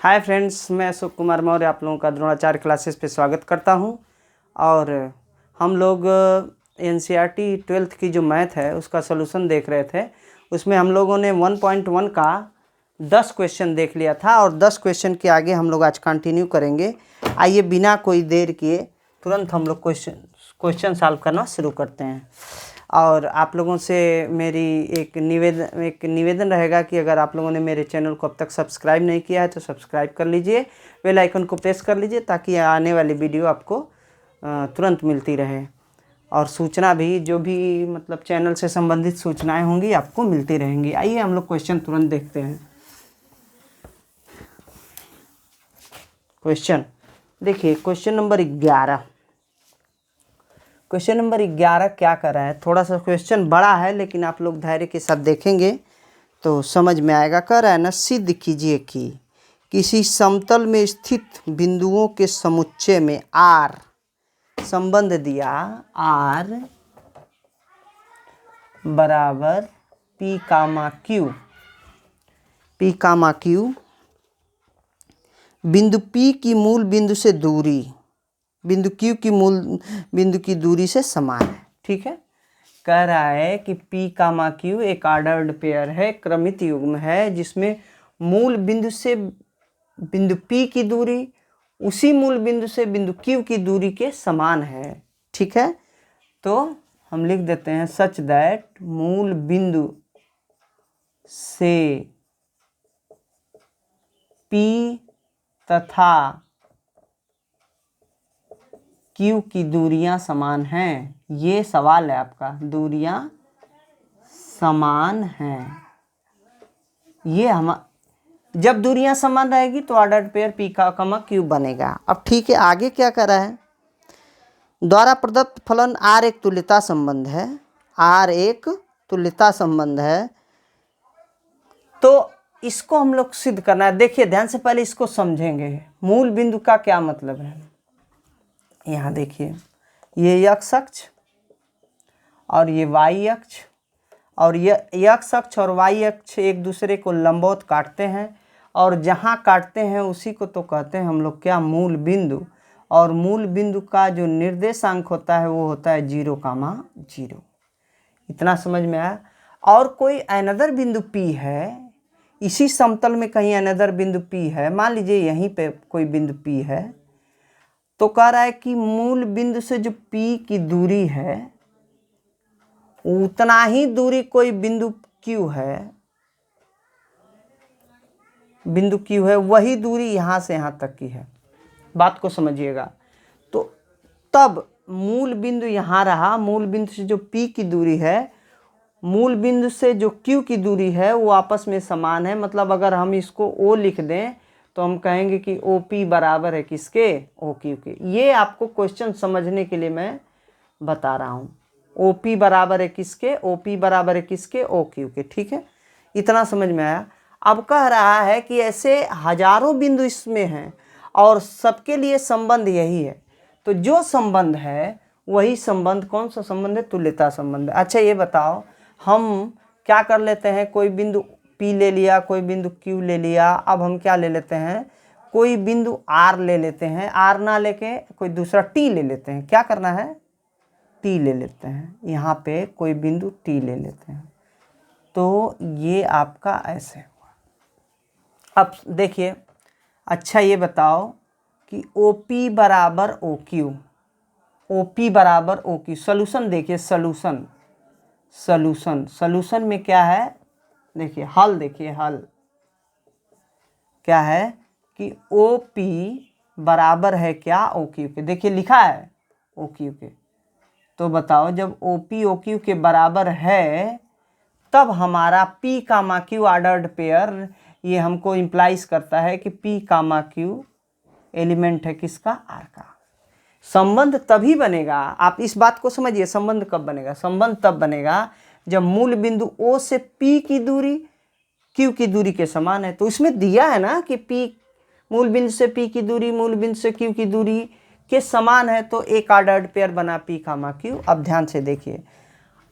Hi friends, मैं अशोक कुमार मौर्य आप लोगों का द्रोणाचार्य क्लासेस पे स्वागत करता हूं। और हम लोग एनसीईआरटी 12th की जो मैथ है उसका सलूशन देख रहे थे। उसमें हम लोगों ने 1.1 का 10 क्वेश्चन देख लिया था और 10 क्वेश्चन के आगे हम लोग आज कंटिन्यू करेंगे। आइए बिना कोई देर किए तुरंत हम लोग क्वेश्चन सॉल्व करना शुरू करते हैं। और आप लोगों से मेरी एक निवेदन रहेगा कि अगर आप लोगों ने मेरे चैनल को अब तक सब्सक्राइब नहीं किया है तो सब्सक्राइब कर लीजिए, बेल आइकन को प्रेस कर लीजिए ताकि आने वाली वीडियो आपको तुरंत मिलती रहे। और सूचना भी जो भी मतलब चैनल से संबंधित सूचनाएं होंगी आपको मिलती रहेंगी। आइए हम लोग क्वेश्चन तुरंत देखते हैं। क्वेश्चन देखिए, क्वेश्चन नंबर 11। क्वेश्चन नंबर 11 क्या कर रहा है, थोड़ा सा क्वेश्चन बड़ा है लेकिन आप लोग धैर्य के साथ देखेंगे तो समझ में आएगा। कह रहा है ना, सिद्ध कीजिए कि किसी समतल में स्थित बिंदुओं के समुच्चय में आर संबंध दिया, आर बराबर पी कामा क्यू, पी कामा क्यू बिंदु पी की मूल बिंदु से दूरी बिंदु क्यू की मूल बिंदु की दूरी से समान है। ठीक है, कह रहा है कि पी कामा क्यू एक ऑर्डर्ड पेयर है, क्रमित युग्म है, जिसमें मूल बिंदु से बिंदु पी की दूरी उसी मूल बिंदु से बिंदु क्यू की दूरी के समान है। ठीक है, तो हम लिख देते हैं सच दैट मूल बिंदु से पी तथा क्यू की दूरियां समान हैं। ये सवाल है आपका, दूरियां समान हैं। ये हम जब दूरियां समान रहेगी तो ऑर्डर्ड पेयर पी का कमा क्यू बनेगा। अब ठीक है, आगे क्या कर रहा है, द्वारा प्रदत्त फलन आर एक तुल्यता संबंध है, आर एक तुल्यता संबंध है, तो इसको हम लोग सिद्ध करना है। देखिए ध्यान से, पहले इसको समझेंगे मूल बिंदु का क्या मतलब है। यहाँ देखिए, ये एक्स अक्ष और ये वाई अक्ष, और ये एक्स अक्ष और वाई अक्ष एक दूसरे को लंबवत काटते हैं, और जहाँ काटते हैं उसी को तो कहते हैं हम लोग क्या, मूल बिंदु। और मूल बिंदु का जो निर्देशांक होता है वो होता है 0,0। इतना समझ में आया। और कोई अनदर बिंदु P है, इसी समतल में कहीं अनदर बिंदु P है, मान लीजिए यहीं पे कोई बिंदु P है, तो कह रहा है कि मूल बिंदु से जो P की दूरी है उतना ही दूरी कोई बिंदु Q है, बिंदु Q है, वही दूरी यहाँ से यहाँ तक की है। बात को समझिएगा। तो तब मूल बिंदु यहाँ रहा, मूल बिंदु से जो P की दूरी है, मूल बिंदु से जो Q की दूरी है वो आपस में समान है। मतलब अगर हम इसको O लिख दें तो हम कहेंगे कि OP बराबर है किसके, OQ के। ये आपको क्वेश्चन समझने के लिए मैं बता रहा हूँ। OP बराबर है किसके, OP बराबर है किसके, OQ के। ठीक है, इतना समझ में आया। अब कह रहा है कि ऐसे हजारों बिंदु इसमें हैं और सबके लिए संबंध यही है। तो जो संबंध है वही संबंध, कौन सा संबंध है, तुल्यता संबंध। अच्छा ये बताओ, हम क्या कर लेते हैं, कोई बिंदु P ले लिया, कोई बिंदु Q ले लिया, अब हम क्या ले लेते हैं, कोई बिंदु R ले लेते हैं, R ना लेके कोई दूसरा T ले लेते हैं। क्या करना है, T ले लेते हैं, यहाँ पे कोई बिंदु T ले लेते हैं। तो ये आपका ऐसे हुआ। अब देखिए, अच्छा ये बताओ कि OP बराबर OQ, OP बराबर OQ। सॉल्यूशन देखिए, सॉल्यूशन में क्या है, देखिए हल, देखिए हल क्या है कि OP बराबर है क्या, OQ के। देखिए लिखा है OQ के। तो बताओ, जब OP OQ के बराबर है तब हमारा P कामा Q ऑर्डर्ड पेयर, ये हमको इम्प्लाइज करता है कि P कामा Q एलिमेंट है किसका, R का। संबंध तभी बनेगा, आप इस बात को समझिए, संबंध कब बनेगा, संबंध तब बनेगा जब मूल बिंदु O से P की दूरी Q की दूरी के समान है। तो इसमें दिया है ना कि P मूल बिंदु से P की दूरी मूल बिंदु से Q की दूरी के समान है, तो एक ऑर्डर्ड पेयर बना P कामा Q। अब ध्यान से देखिए,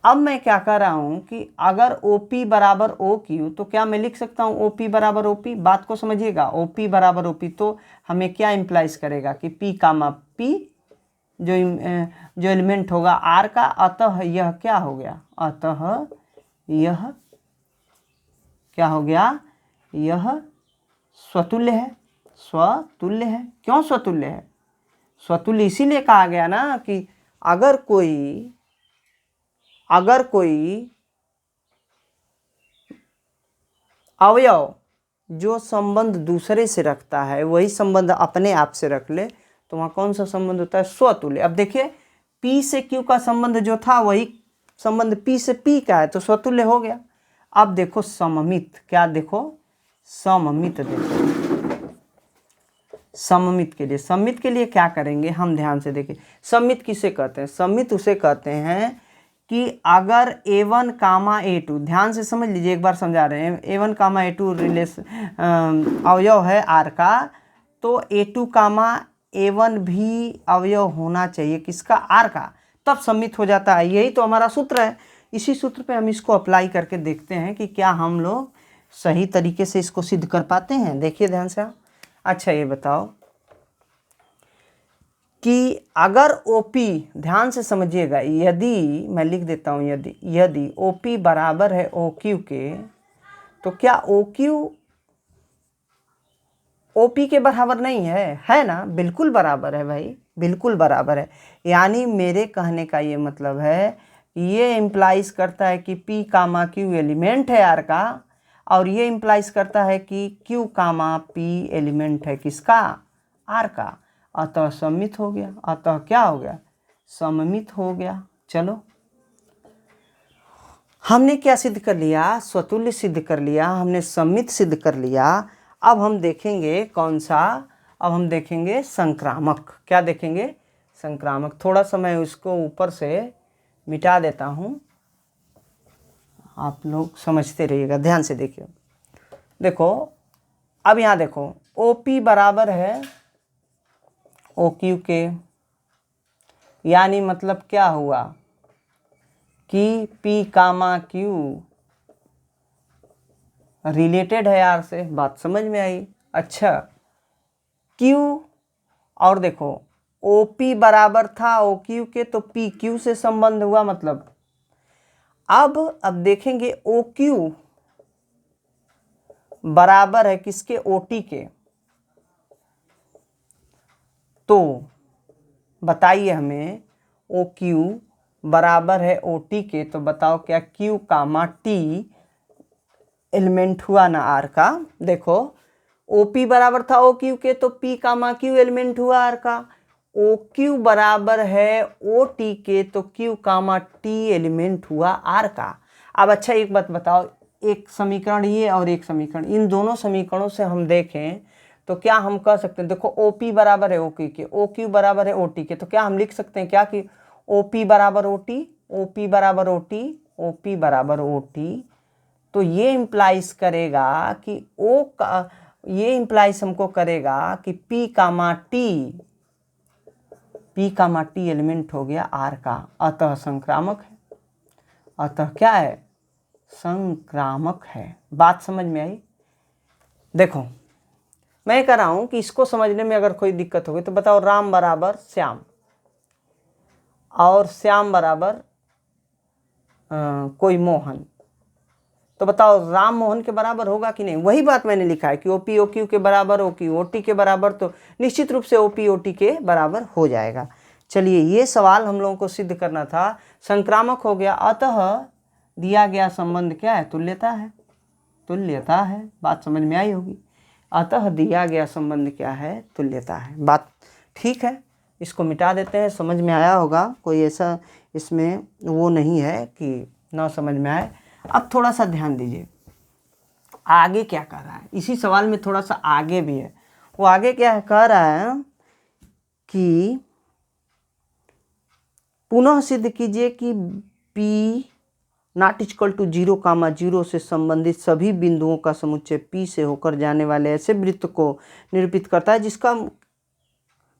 अब मैं क्या कर रहा हूँ कि अगर OP बराबर OQ तो क्या मैं लिख सकता हूँ OP बराबर OP। बात को समझिएगा, OP बराबर OP तो हमें क्या इम्प्लाइज करेगा कि P कामा P जो एलिमेंट होगा R का, अतः यह क्या हो गया, अतः यह क्या हो गया, यह स्वतुल्य है। स्वतुल्य है, क्यों स्वतुल्य है? स्वतुल्य इसीलिए कहा गया ना कि अगर कोई अवयव जो संबंध दूसरे से रखता है वही संबंध अपने आप से रख ले तो वहाँ कौन सा संबंध होता है, स्वतुल्य। अब देखिए P से Q का संबंध जो था वही संबंध P से P का है तो स्वतुल्य हो गया। अब देखो सममित, क्या देखो, सममित देखो। सममित के लिए क्या करेंगे हम, ध्यान से देखिए। सममित किसे कहते हैं? सममित उसे कहते हैं कि अगर A1 कामा A2, ध्यान से समझ लीजिए, एक बार समझा रहे हैं। A1 कामा A2 अवयव है R का, तो A2 कामा A1 भी अवयव होना चाहिए किसका, R का, तब सममित हो जाता है। यही तो हमारा सूत्र है। इसी सूत्र पे हम इसको अप्लाई करके देखते हैं कि क्या हम लोग सही तरीके से इसको सिद्ध कर पाते हैं। देखिए ध्यान से। अच्छा ये बताओ कि अगर OP, ध्यान से समझिएगा, यदि मैं लिख देता हूँ, यदि OP बराबर है OQ के, तो क्या OQ OP के बराबर नहीं है ना? बिल्कुल बराबर है भाई, बिल्कुल बराबर है। यानी मेरे कहने का ये मतलब है, ये इम्प्लाइज करता है कि P कामा Q एलिमेंट है R का, और ये इम्प्लाइज करता है कि Q कामा P एलिमेंट है किसका, R का। अतः सममित हो गया। अतः क्या हो गया, सममित हो गया। चलो हमने क्या सिद्ध कर लिया, स्वतुल्य सिद्ध कर लिया, हमने सममित सिद्ध कर लिया। अब हम देखेंगे कौन सा, अब हम देखेंगे संक्रामक। क्या देखेंगे, संक्रामक। थोड़ा सा मैं उसको ऊपर से मिटा देता हूँ, आप लोग समझते रहिएगा, ध्यान से देखिए। देखो अब यहाँ देखो, OP बराबर है OQ के, यानी मतलब क्या हुआ कि P कामा Q रिलेटेड है R से। बात समझ में आई? अच्छा Q, और देखो OP बराबर था OQ के, तो PQ से संबंध हुआ, मतलब अब देखेंगे OQ बराबर है किसके, OT के। तो बताइए हमें, OQ बराबर है OT के, तो बताओ क्या Q कामा T एलिमेंट हुआ ना R का। देखो OP बराबर था OQ के, तो P कामा Q एलिमेंट हुआ R का। OQ बराबर है OT के, तो Q कामा T एलिमेंट हुआ R का। अब अच्छा एक बात बताओ, एक समीकरण ये और एक समीकरण, इन दोनों समीकरणों से हम देखें तो क्या हम कह सकते हैं, देखो OP बराबर है OQ के, OQ बराबर है OT के, तो क्या हम लिख सकते हैं क्या कि OP बराबर OT, OP बराबर OT, OP बराबर OT। तो ये इम्प्लाइज करेगा कि ये इम्प्लाइज हमको करेगा कि P कामा T एलिमेंट हो गया R का, अतः संक्रामक है। अतः क्या है, संक्रामक है। बात समझ में आई? देखो मैं कह रहा हूं कि इसको समझने में अगर कोई दिक्कत होगी तो बताओ, राम बराबर श्याम और श्याम बराबर कोई मोहन, तो बताओ राम मोहन के बराबर होगा कि नहीं? वही बात मैंने लिखा है कि OP OQ के बराबर, OQ OT के बराबर, तो निश्चित रूप से OP OT के बराबर हो जाएगा। चलिए ये सवाल हम लोगों को सिद्ध करना था, संक्रामक हो गया। अतः दिया गया संबंध क्या है, तुल्यता है। तुल्यता है, बात समझ में आई होगी। अतः दिया गया संबंध क्या है, तुल्यता है। बात ठीक है, इसको मिटा देते हैं। समझ में आया होगा, कोई ऐसा इसमें वो नहीं है कि ना समझ में आए। अब थोड़ा सा ध्यान दीजिए, आगे क्या कह रहा है, इसी सवाल में थोड़ा सा आगे भी है। वो आगे क्या है, कह रहा है कि पुनः सिद्ध कीजिए कि P नॉट इक्वल टू 0 कामा 0 से संबंधित सभी बिंदुओं का समुच्चय P से होकर जाने वाले ऐसे वृत्त को निरूपित करता है जिसका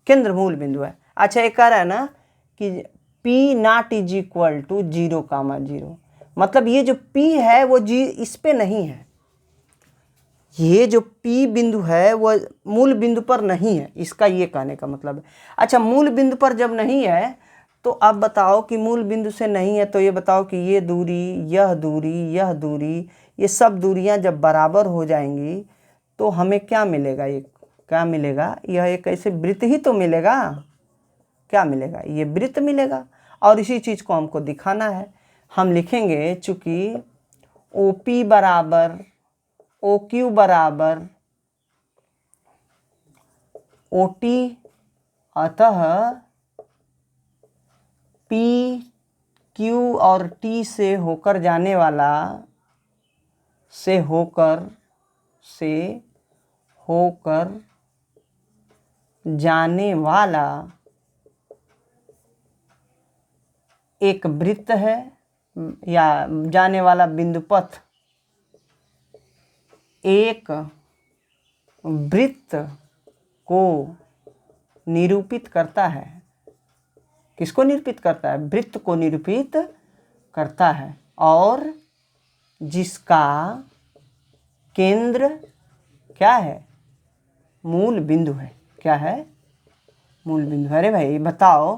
केंद्र मूल बिंदु है। अच्छा ये कह रहा है ना कि P not is equal to 0,0। मतलब ये जो P है वो इस पे नहीं है, ये जो P बिंदु है वो मूल बिंदु पर नहीं है, इसका ये कहने का मतलब है। अच्छा, मूल बिंदु पर जब नहीं है तो अब बताओ कि मूल बिंदु से नहीं है तो ये बताओ कि ये दूरी, यह दूरी, यह दूरी, ये सब दूरियां जब बराबर हो जाएंगी तो हमें क्या मिलेगा? ये क्या मिलेगा? यह एक ऐसे वृत्त ही तो मिलेगा। क्या मिलेगा? ये वृत्त मिलेगा। और इसी चीज़ को हमको दिखाना है। हम लिखेंगे चूँकि OP बराबर OQ बराबर OT, अतः P Q और T से होकर जाने वाला एक वृत्त है या जाने वाला बिंदु पथ एक वृत्त को निरूपित करता है। किसको निरूपित करता है? वृत्त को निरूपित करता है, और जिसका केंद्र क्या है? मूल बिंदु है। क्या है? मूल बिंदु। अरे भाई बताओ,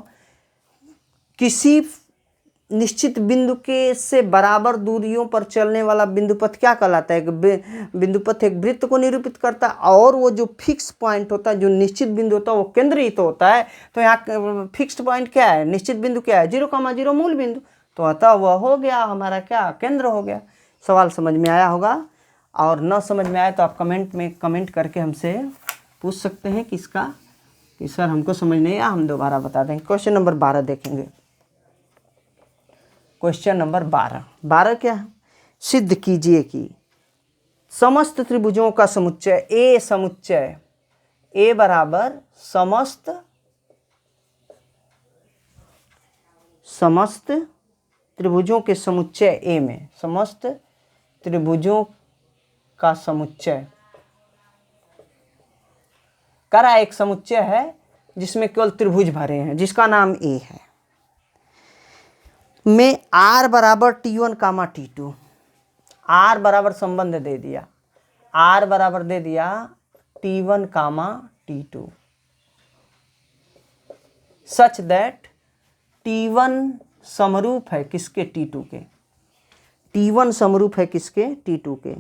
किसी निश्चित बिंदु के से बराबर दूरियों पर चलने वाला बिंदु पथ क्या कहलाता है? बिंदु पथ एक वृत्त को निरूपित करता है, और वो जो फिक्स पॉइंट होता है, जो निश्चित बिंदु होता है, वो केंद्र ही तो होता है। तो यहाँ फिक्स्ड पॉइंट क्या है? निश्चित बिंदु क्या है? 0,0 मूल बिंदु। तो अतः वह हो गया हमारा क्या? केंद्र हो गया। सवाल समझ में आया होगा, और न समझ में आया तो आप कमेंट में कमेंट करके हमसे पूछ सकते हैं कि इसका कि सर हमको समझ नहीं आया, हम दोबारा बता देंगे। क्वेश्चन नंबर 12 देखेंगे। क्वेश्चन नंबर 12 क्या है? सिद्ध कीजिए कि समस्त त्रिभुजों का समुच्चय ए बराबर समस्त त्रिभुजों के समुच्चय ए में, समस्त त्रिभुजों का समुच्चय करा एक समुच्चय है जिसमें केवल त्रिभुज भरे हैं, जिसका नाम ए है, में R बराबर T1, T2। R बराबर संबंध दे दिया, R बराबर दे दिया T1, T2, such that T1 समरूप है किसके? T2 के। T1 समरूप है किसके? T2 के।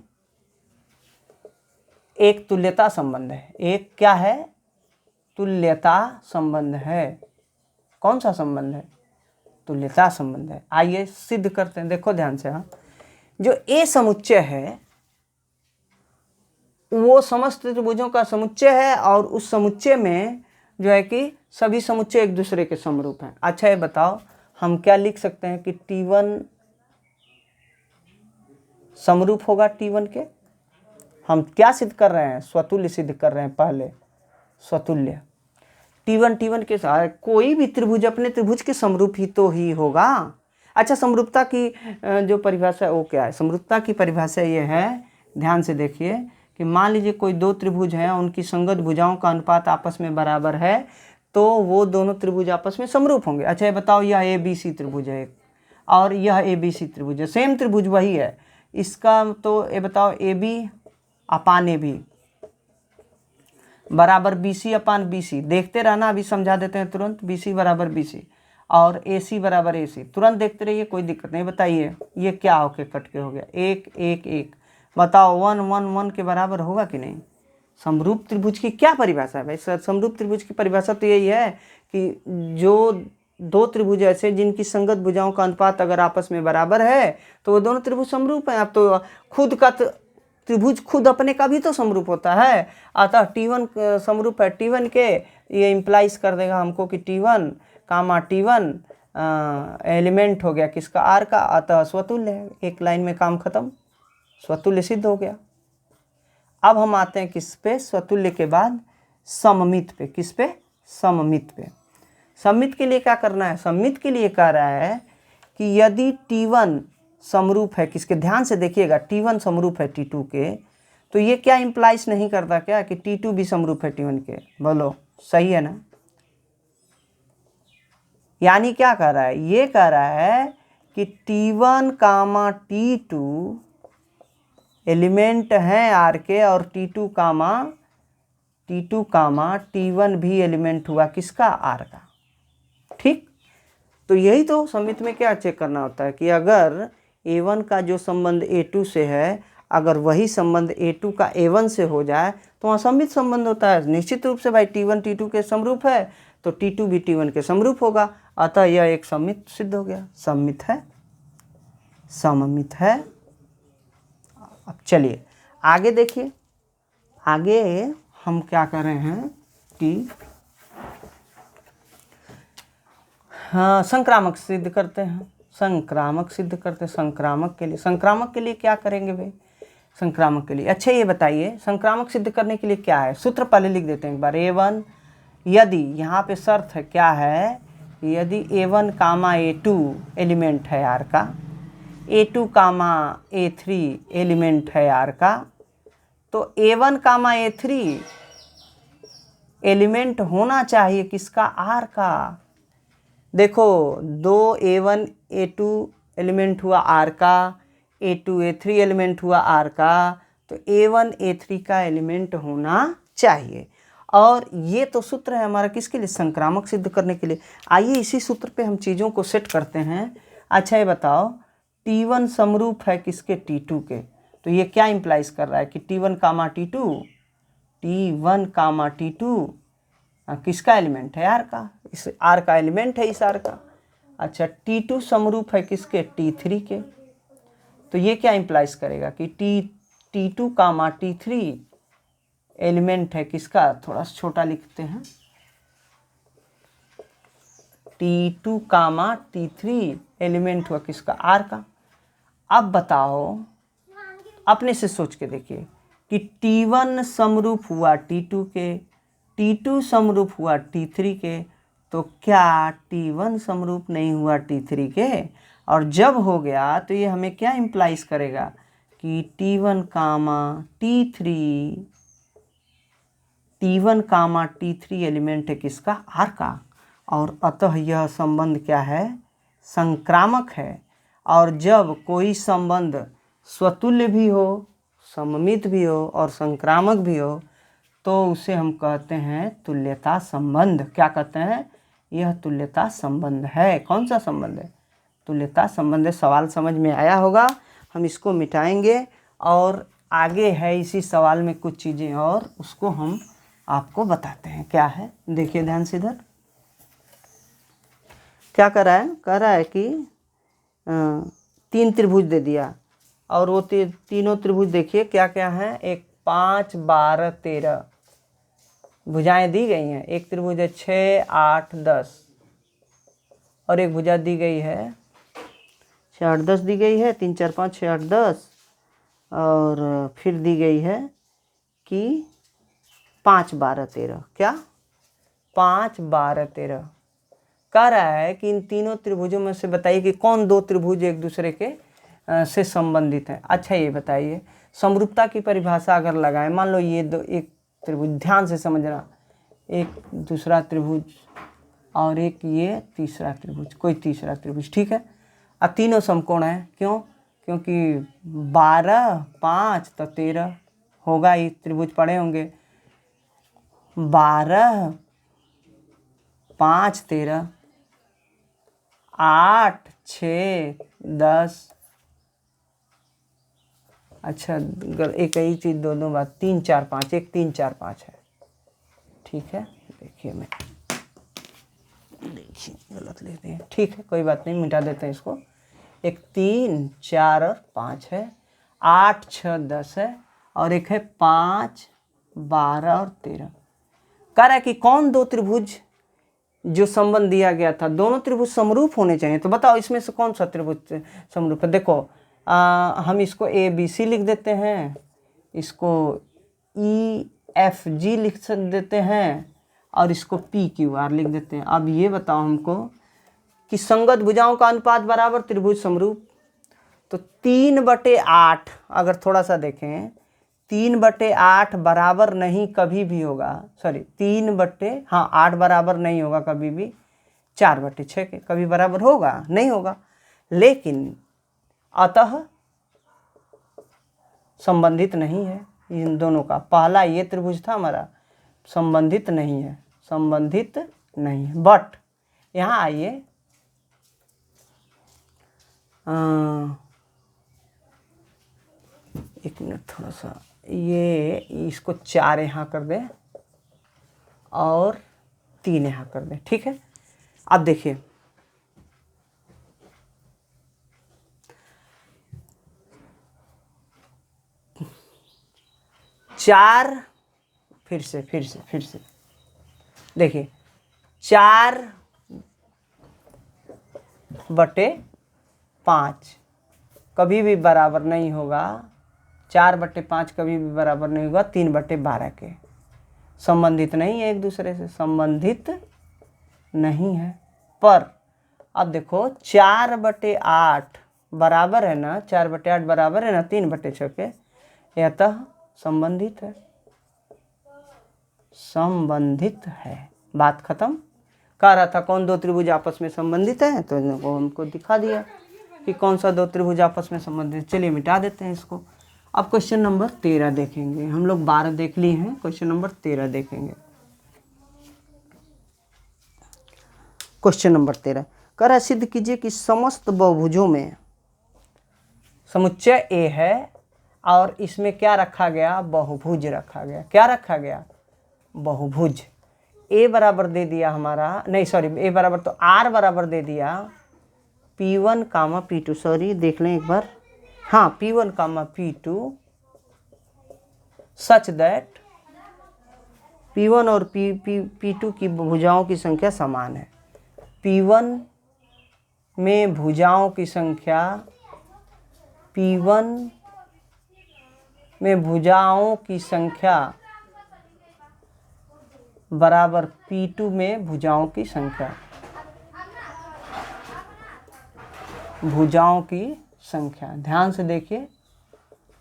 एक तुल्यता संबंध है। एक क्या है? तुल्यता संबंध है। कौन सा संबंध है? तुल्यता संबंध है। आइए सिद्ध करते हैं, देखो ध्यान से। हाँ, जो ए समुच्चय है वो समस्त त्रिभुजों का समुच्चय है, और उस समुच्चय में जो है कि सभी समुच्चय एक दूसरे के समरूप हैं। अच्छा ये बताओ, हम क्या लिख सकते हैं कि T1 समरूप होगा T1 के। हम क्या सिद्ध कर रहे हैं? स्वतुल्य सिद्ध कर रहे हैं। पहले स्वतुल्य T1 के साथ कोई भी त्रिभुज अपने त्रिभुज के समरूप ही तो ही होगा। अच्छा, समरूपता की जो परिभाषा है वो क्या है? समरूपता की परिभाषा ये है, ध्यान से देखिए, कि मान लीजिए कोई दो त्रिभुज हैं, उनकी संगत भुजाओं का अनुपात आपस में बराबर है, तो वो दोनों त्रिभुज आपस में समरूप होंगे। अच्छा ये बताओ, यह ABC त्रिभुज है और यह ABC त्रिभुज है, सेम त्रिभुज वही है, इसका तो ये बताओ AB अपान AB बराबर BC अपान BC। देखते रहना, अभी समझा देते हैं तुरंत। BC बराबर BC और AC बराबर AC, तुरंत देखते रहिए, कोई दिक्कत नहीं। बताइए ये क्या होके कट के हो गया? 1 1 1। बताओ 1 1 1 के बराबर होगा कि नहीं? समरूप त्रिभुज की क्या परिभाषा है भाई? सर समरूप त्रिभुज की परिभाषा तो यही है कि जो दो त्रिभुज ऐसे जिनकी संगत भुजाओं का अनुपात अगर आपस में बराबर है तो वो दोनों त्रिभुज समरूप हैं। अब तो खुद का त्रिभुज खुद अपने का भी तो समरूप होता है, अतः T1 समरूप है T1 के। ये इम्प्लाइज कर देगा हमको कि T1 T1 एलिमेंट हो गया किसका? R का, अतः स्वतुल्य है। एक लाइन में काम खत्म, स्वतुल्य सिद्ध हो गया। अब हम आते हैं किस पे? स्वतुल्य के बाद सममित पे। किस पे? सममित पे। सममित के लिए क्या करना है? सममित के लिए कह रहा है कि यदि T1 समरूप है किसके? ध्यान से देखिएगा, T1 समरूप है T2 के, तो ये क्या इम्प्लाइज नहीं करता क्या कि T2 भी समरूप है T1 के? बोलो सही है ना? यानी क्या कह रहा है, ये कह रहा है कि T1 कामा T2 एलिमेंट हैं आर के, और T2 कामा T1 भी एलिमेंट हुआ किसका, आर का। ठीक, तो यही तो समिति में क्या चेक करना होता है कि अगर A1 का जो संबंध A2 से है, अगर वही संबंध A2 का A1 से हो जाए तो वहाँ सममित संबंध होता है। निश्चित रूप से भाई T1 T2 के समरूप है तो T2 भी T1 के समरूप होगा, अतः यह एक सममित सिद्ध हो गया, सममित है, सममित है। अब चलिए आगे देखिए, आगे हम क्या कर रहे हैं कि हाँ संक्रामक सिद्ध करते हैं, संक्रामक सिद्ध करते हैं। संक्रामक के लिए क्या करेंगे भाई, संक्रामक के लिए अच्छा ये बताइए, संक्रामक सिद्ध करने के लिए क्या है, सूत्र पहले लिख देते हैं एक बार। A1 यदि, यहाँ पे शर्त है क्या है, यदि A1 कामा A2 एलिमेंट है आर का, A2 कामा A3 एलिमेंट है आर का, तो A1 कामा A3 एलिमेंट होना चाहिए किसका, आर का। देखो दो A1 A2 एलिमेंट हुआ आर का, A2 A3 एलिमेंट हुआ आर का, तो A1 A3 का एलिमेंट होना चाहिए। और ये तो सूत्र है हमारा किसके लिए, संक्रामक सिद्ध करने के लिए। आइए इसी सूत्र पे हम चीज़ों को सेट करते हैं। अच्छा ये बताओ, T1 समरूप है किसके, T2 के, तो ये क्या इम्प्लाइज कर रहा है कि T1 कामा T2 किसका एलिमेंट है, आर का, इस आर का एलिमेंट है इस आर का। अच्छा T2 समरूप है किसके, T3 के, तो ये क्या इम्प्लाइज करेगा कि T2 कामा T3 एलिमेंट है किसका, थोड़ा सा छोटा लिखते हैं, T2 कामा T3 एलिमेंट हुआ किसका, आर का। अब बताओ, अपने से सोच के देखिए कि T1 समरूप हुआ T2 के, T2 समरूप हुआ T3 के, तो क्या T1 समरूप नहीं हुआ T3 के, और जब हो गया तो ये हमें क्या इम्प्लाइज करेगा कि T1 कामा T3 एलिमेंट है किसका, आर का, और अतः यह संबंध क्या है, संक्रामक है। और जब कोई संबंध स्वतुल्य भी हो, सममित भी हो और संक्रामक भी हो तो उसे हम कहते हैं तुल्यता संबंध। क्या कहते हैं, यह तुल्यता संबंध है। कौन सा संबंध है, तुल्यता संबंध है। सवाल समझ में आया होगा, हम इसको मिटाएंगे और आगे है इसी सवाल में कुछ चीज़ें और उसको हम आपको बताते हैं क्या है। देखिए ध्यान से, इधर क्या कर रहा है, कह रहा है कि 3 त्रिभुज दे दिया, और वो तीनों त्रिभुज देखिए क्या क्या हैं, एक 5 12 13 भुजाएं दी गई हैं। एक त्रिभुज है 6 8 10, और एक भुजा दी गई है 6 8 10 दी गई है, 3 4 5 6 8 10, और फिर दी गई है कि 5 12 13, क्या 5 12 13। कह रहा है कि इन तीनों त्रिभुजों में से बताइए कि कौन दो त्रिभुज एक दूसरे के से संबंधित हैं। अच्छा ये बताइए, समरूपता की परिभाषा अगर लगाएं, मान लो ये दो, एक त्रिभुज, ध्यान से समझना, एक दूसरा त्रिभुज और एक ये तीसरा त्रिभुज, कोई तीसरा त्रिभुज, ठीक है। अब तीनों समकोण हैं, क्यों, क्योंकि 12 5 तो 13 होगा ही, त्रिभुज पड़े होंगे, 12 5 13, 8 6 10। अच्छा एक ही चीज़ दोनों बात, 3 4 5, एक 3 4 5 है, ठीक है। देखिए मैं, देखिए गलत लिख दिए, ठीक है कोई बात नहीं, मिटा देते हैं इसको। एक 3 4 और 5 है, 8 6 10 है, और एक है 5 12 और 13। कह रहा है कि कौन दो त्रिभुज जो संबंध दिया गया था, दोनों त्रिभुज समरूप होने चाहिए, तो बताओ इसमें से कौन सा त्रिभुज समरूप है। देखो हम इसको ABC लिख देते हैं, इसको EFG लिख देते हैं, और इसको PQR लिख देते हैं। अब ये बताओ हमको कि संगत भुजाओं का अनुपात बराबर त्रिभुज समरूप, तो 3/8 अगर थोड़ा सा देखें, 3/8 बराबर नहीं कभी भी होगा, सॉरी 8 बराबर नहीं होगा कभी भी 4/6 के। कभी बराबर होगा? नहीं होगा। लेकिन अतः संबंधित नहीं है इन दोनों का। पहला ये त्रिभुज था हमारा, संबंधित नहीं है, संबंधित नहीं है। बट यहाँ आइए, एक मिनट, थोड़ा सा ये इसको 4 यहाँ कर दें और 3 यहाँ कर दें, ठीक है। अब देखिए, चार, फिर से देखिए, 4/5 कभी भी बराबर नहीं होगा, 4/5 कभी भी बराबर नहीं होगा 3/12 के। संबंधित नहीं है एक दूसरे से, संबंधित नहीं है। पर अब देखो 4/8 बराबर है ना, 4/8 बराबर है ना 3/6 के, अतः संबंधित है, संबंधित है। बात खत्म। कह रहा था कौन दो त्रिभुज आपस में संबंधित है, तो इनको हमको दिखा दिया कि कौन सा दो त्रिभुज आपस में संबंधित। चलिए मिटा देते हैं इसको। अब क्वेश्चन नंबर 13 देखेंगे। हम लोग 12 देख लिए हैं, क्वेश्चन नंबर 13 देखेंगे। क्वेश्चन नंबर 13 कह रहा है सिद्ध कीजिए कि समस्त बहुभुजों में समुच्चय ए है और इसमें क्या रखा गया? बहुभुज रखा गया। क्या रखा गया? बहुभुज। ए बराबर दे दिया हमारा, नहीं सॉरी, ए बराबर तो आर बराबर दे दिया P1, P2, सॉरी देख लें एक बार, हाँ P1, P2 such that P1 और P2 की भुजाओं की संख्या समान है। P1 में भुजाओं की संख्या, P1 में भुजाओं की संख्या बराबर P2 में भुजाओं की संख्या, भुजाओं की संख्या। ध्यान से देखिए,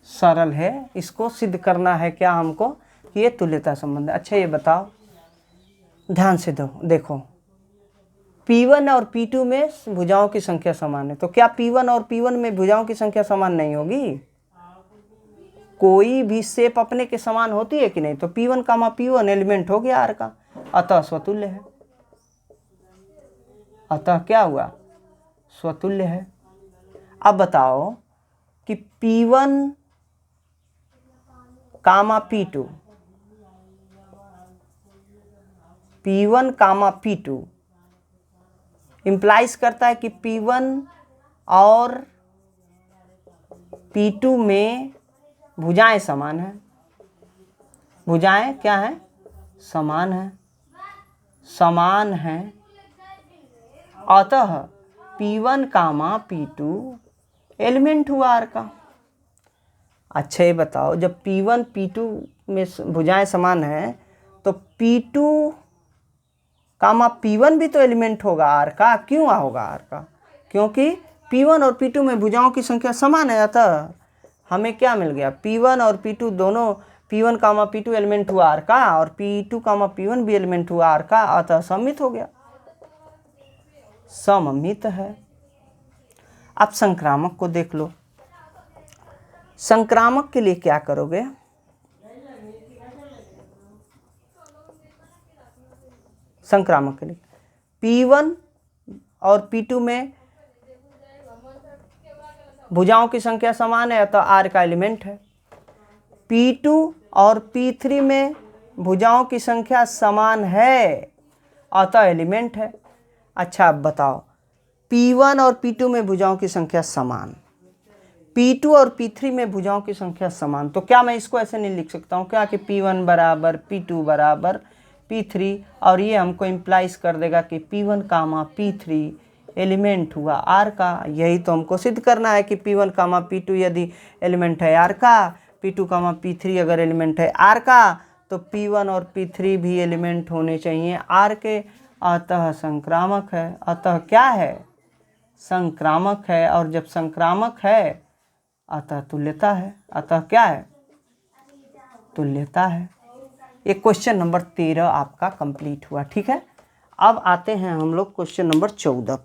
सरल है। इसको सिद्ध करना है क्या हमको कि ये तुल्यता संबंध है। अच्छा ये बताओ, ध्यान से देखो, P1 और P2 में भुजाओं की संख्या समान है, तो क्या P1 और P1 में भुजाओं की संख्या समान नहीं होगी? कोई भी शेप अपने के समान होती है कि नहीं? तो P1, P1 एलिमेंट हो गया R का, अतः स्वतुल्य है। अतः क्या हुआ? स्वतुल्य है। अब बताओ कि P1, P2, P1, P2 implies करता है कि P1 और P2 में भुजाएं समान हैं। भुजाएं क्या हैं? समान हैं, समान हैं। अतः P1, P2 एलिमेंट हुआ R का। अच्छा ये बताओ, जब P1, P2 में भुजाएं समान हैं तो P2, P1 भी तो एलिमेंट होगा R का। क्यों होगा R का? क्योंकि P1 और P2 में भुजाओं की संख्या समान है। अतः हमें क्या मिल गया? P1 और P2 दोनों, P1, P2 एलिमेंट हुआ R का और P2, P1 भी एलिमेंट हुआ R का, अतः सममित हो गया, सममित है। अब संक्रामक को देख लो। संक्रामक के लिए क्या करोगे? संक्रामक के लिए P1 और P2 में भुजाओं की संख्या समान है, अतः R का एलिमेंट है। P2 और P3 में भुजाओं की संख्या समान है, अतः एलिमेंट है। अच्छा अब बताओ, P1 और P2 में भुजाओं की संख्या समान, P2 और P3 में भुजाओं की संख्या समान, तो क्या मैं इसको ऐसे नहीं लिख सकता हूँ क्या कि P1 बराबर P2 बराबर P3, और ये हमको इम्प्लाइज कर देगा कि P1, P3 एलिमेंट हुआ R का। यही तो हमको सिद्ध करना है कि P1, P2 यदि एलिमेंट है R का, P2, P3 अगर एलिमेंट है R का, तो P1 और P3 भी एलिमेंट होने चाहिए R के, अतः संक्रामक है। अतः क्या है? संक्रामक है। और जब संक्रामक है अतः तुल्यता है। अतः क्या है? तुल्यता है। ये क्वेश्चन नंबर 13 आपका कंप्लीट हुआ। ठीक है, अब आते हैं हम लोग क्वेश्चन नंबर 14 पर।